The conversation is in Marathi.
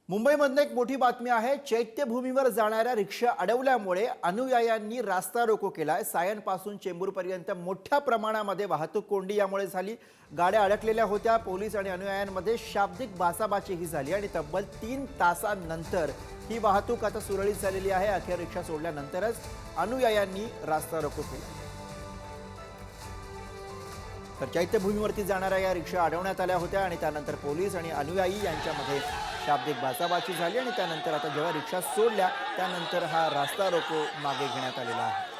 मुंबईमधून एक मोठी बातमी आहे। चैत्यभूमीवर जाणाऱ्या रिक्षा अडवल्यामुळे अनुयायांनी रास्ता रोको केलाय। सायनपासून चेंबूरपर्यंत मोठ्या प्रमाणामध्ये वाहतूक कोंडी यामुळे झाली। गाड्या अडकलेल्या होत्या। पोलीस आणि अनुयायांमध्ये शाब्दिक बाचाबाचीही झाली आणि तब्बल 3 तासांनंतर ही वाहतूक आता सुरळीत झालेली आहे। अखेर रिक्षा सोडल्यानंतरच अनुयायांनी रास्ता रोको केला। तर चैत्यभूमीवरती जाणाऱ्या या रिक्षा अडवण्यात आल्या होत्या आणि त्यानंतर पोलीस आणि अनुयायी यांच्यामध्ये शाब्दिक बाचाबाची झाली आणि त्यानंतर आता जेव्हा रिक्षा सोडल्या त्यानंतर हा रास्ता रोको मागे घेण्यात आलेला आहे।